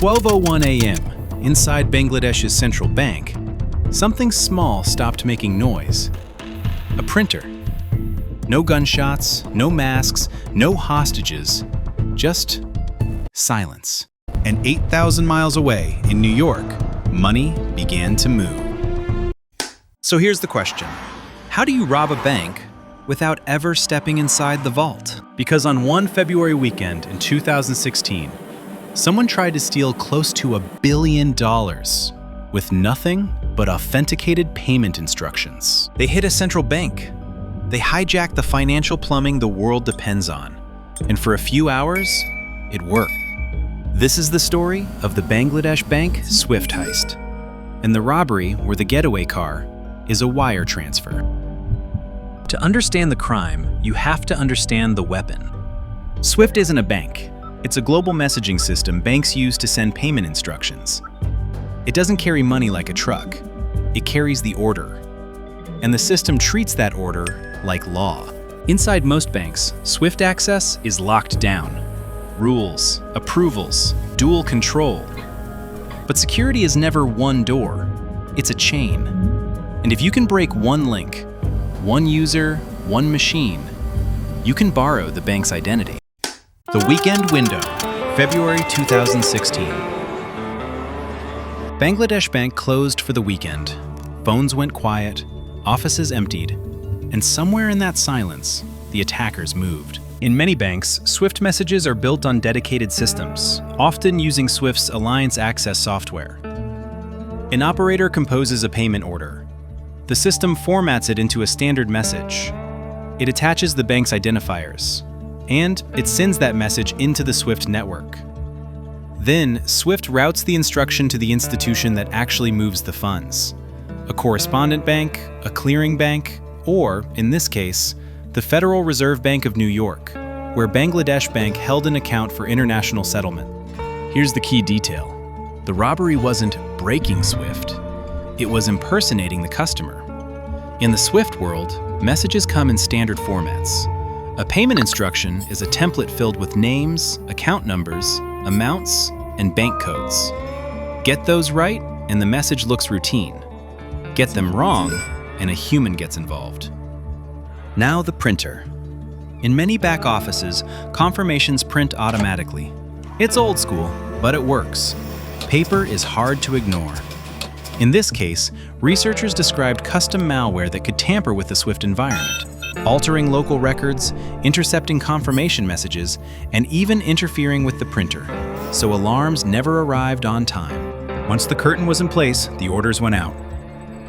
12:01 a.m., inside Bangladesh's central bank, something small stopped making noise. A printer. No gunshots, no masks, no hostages, just silence. And 8,000 miles away in New York, money began to move. So here's the question. How do you rob a bank without ever stepping inside the vault? Because on one February weekend in 2016, someone tried to steal close to $1 billion with nothing but authenticated payment instructions. They hit a central bank. They hijacked the financial plumbing the world depends on. And for a few hours, it worked. This is the story of the Bangladesh bank Swift heist. And the robbery where the getaway car is a wire transfer. To understand the crime, you have to understand the weapon. Swift isn't a bank. It's a global messaging system banks use to send payment instructions. It doesn't carry money like a truck. It carries the order. And the system treats that order like law. Inside most banks, Swift access is locked down. Rules, approvals, dual control. But security is never one door. It's a chain. And if you can break one link, one user, one machine, you can borrow the bank's identity. The weekend window, February 2016. Bangladesh Bank closed for the weekend. Phones went quiet, offices emptied, and somewhere in that silence, the attackers moved. In many banks, Swift messages are built on dedicated systems, often using Swift's Alliance Access software. An operator composes a payment order. The system formats it into a standard message. It attaches the bank's identifiers, and it sends that message into the Swift network. Then, Swift routes the instruction to the institution that actually moves the funds. A correspondent bank, a clearing bank, or, in this case, the Federal Reserve Bank of New York, where Bangladesh Bank held an account for international settlement. Here's the key detail. The robbery wasn't breaking Swift. It was impersonating the customer. In the Swift world, messages come in standard formats. A payment instruction is a template filled with names, account numbers, amounts, and bank codes. Get those right, and the message looks routine. Get them wrong, and a human gets involved. Now the printer. In many back offices, confirmations print automatically. It's old school, but it works. Paper is hard to ignore. In this case, researchers described custom malware that could tamper with the Swift environment, altering local records, intercepting confirmation messages, and even interfering with the printer, so alarms never arrived on time. Once the curtain was in place, the orders went out.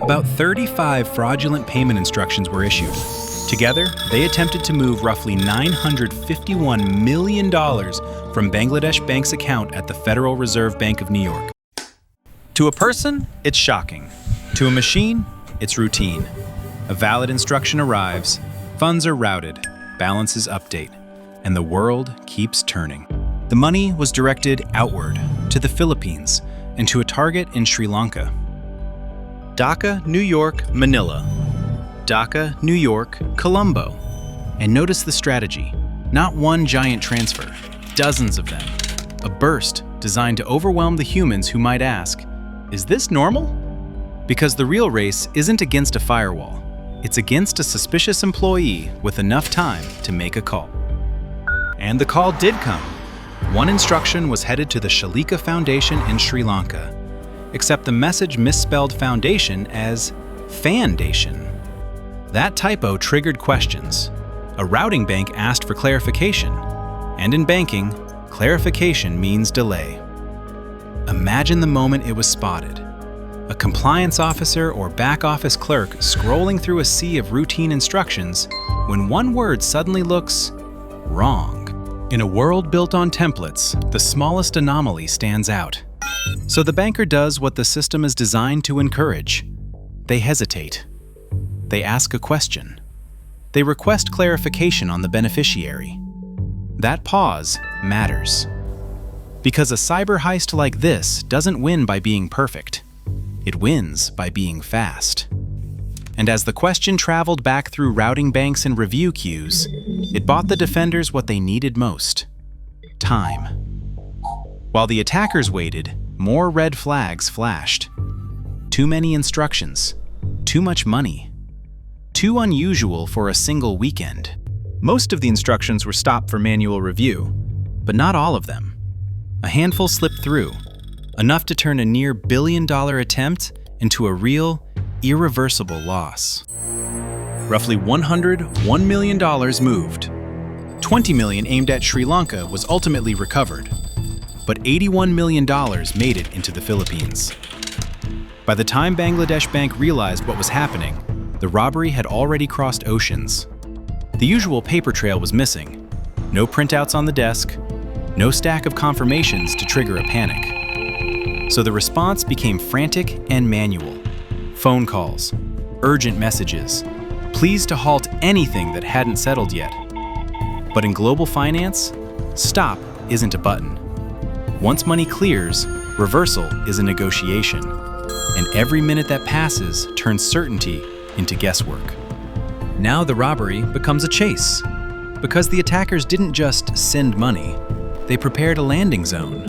About 35 fraudulent payment instructions were issued. Together, they attempted to move roughly $951 million from Bangladesh Bank's account at the Federal Reserve Bank of New York. To a person, it's shocking. To a machine, it's routine. A valid instruction arrives, funds are routed, balances update, and the world keeps turning. The money was directed outward, to the Philippines, and to a target in Sri Lanka. Dhaka, New York, Manila. Dhaka, New York, Colombo. And notice the strategy. Not one giant transfer, dozens of them. A burst designed to overwhelm the humans who might ask, is this normal? Because the real race isn't against a firewall. It's against a suspicious employee with enough time to make a call. And the call did come. One instruction was headed to the Shalika Foundation in Sri Lanka, except the message misspelled foundation as Fandation. That typo triggered questions. A routing bank asked for clarification, and in banking, clarification means delay. Imagine the moment it was spotted. A compliance officer or back office clerk scrolling through a sea of routine instructions when one word suddenly looks wrong. In a world built on templates, the smallest anomaly stands out. So the banker does what the system is designed to encourage. They hesitate. They ask a question. They request clarification on the beneficiary. That pause matters. Because a cyber heist like this doesn't win by being perfect. It wins by being fast. And as the question traveled back through routing banks and review queues, it bought the defenders what they needed most: time. While the attackers waited, more red flags flashed. Too many instructions, too much money, too unusual for a single weekend. Most of the instructions were stopped for manual review, but not all of them. A handful slipped through, enough to turn a near billion-dollar attempt into a real, irreversible loss. Roughly $101 million moved. $20 million aimed at Sri Lanka was ultimately recovered, but $81 million made it into the Philippines. By the time Bangladesh Bank realized what was happening, the robbery had already crossed oceans. The usual paper trail was missing. No printouts on the desk, no stack of confirmations to trigger a panic. So the response became frantic and manual. Phone calls, urgent messages, pleas to halt anything that hadn't settled yet. But in global finance, stop isn't a button. Once money clears, reversal is a negotiation. And every minute that passes turns certainty into guesswork. Now the robbery becomes a chase, because the attackers didn't just send money, they prepared a landing zone.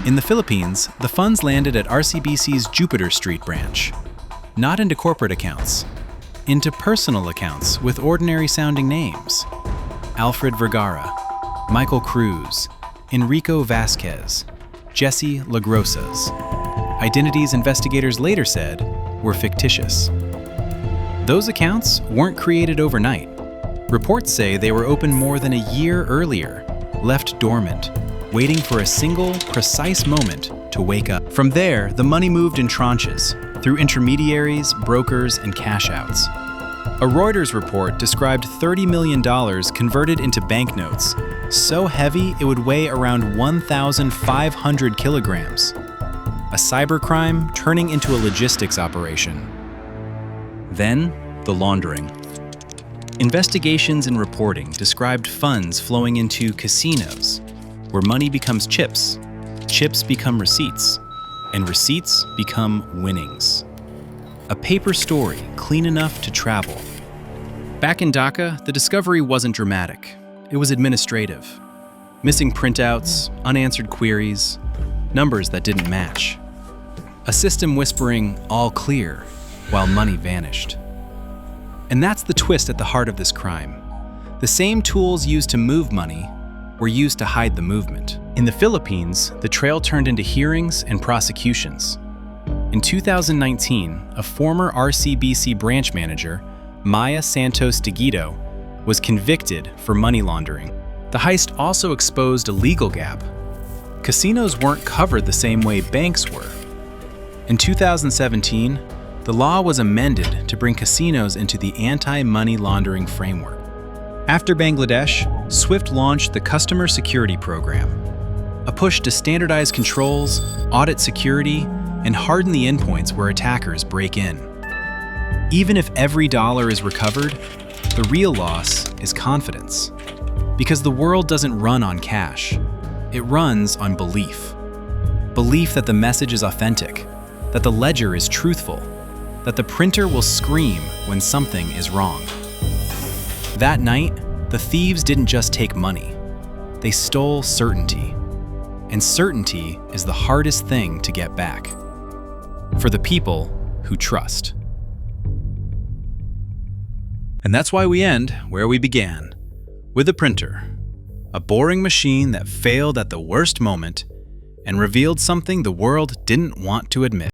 In the Philippines, the funds landed at RCBC's Jupiter Street branch, not into corporate accounts, into personal accounts with ordinary-sounding names. Alfred Vergara, Michael Cruz, Enrico Vasquez, Jesse LaGrosas. Identities investigators later said were fictitious. Those accounts weren't created overnight. Reports say they were opened more than a year earlier, left dormant, waiting for a single, precise moment to wake up. From there, the money moved in tranches, through intermediaries, brokers, and cash-outs. A Reuters report described $30 million converted into banknotes, so heavy it would weigh around 1,500 kilograms. A cybercrime turning into a logistics operation. Then, the laundering. Investigations and reporting described funds flowing into casinos, where money becomes chips, chips become receipts, and receipts become winnings. A paper story clean enough to travel. Back in Dhaka, the discovery wasn't dramatic. It was administrative. Missing printouts, unanswered queries, numbers that didn't match. A system whispering, "all clear," while money vanished. And that's the twist at the heart of this crime. The same tools used to move money were used to hide the movement. In the Philippines, the trail turned into hearings and prosecutions. In 2019, a former RCBC branch manager, Maya Santos Digito, was convicted for money laundering. The heist also exposed a legal gap. Casinos weren't covered the same way banks were. In 2017, the law was amended to bring casinos into the anti-money laundering framework. After Bangladesh, SWIFT launched the Customer Security Program, a push to standardize controls, audit security, and harden the endpoints where attackers break in. Even if every dollar is recovered, the real loss is confidence. Because the world doesn't run on cash. It runs on belief. Belief that the message is authentic, that the ledger is truthful, that the printer will scream when something is wrong. That night, the thieves didn't just take money. They stole certainty. And certainty is the hardest thing to get back. For the people who trust. And that's why we end where we began, with a printer. A boring machine that failed at the worst moment and revealed something the world didn't want to admit.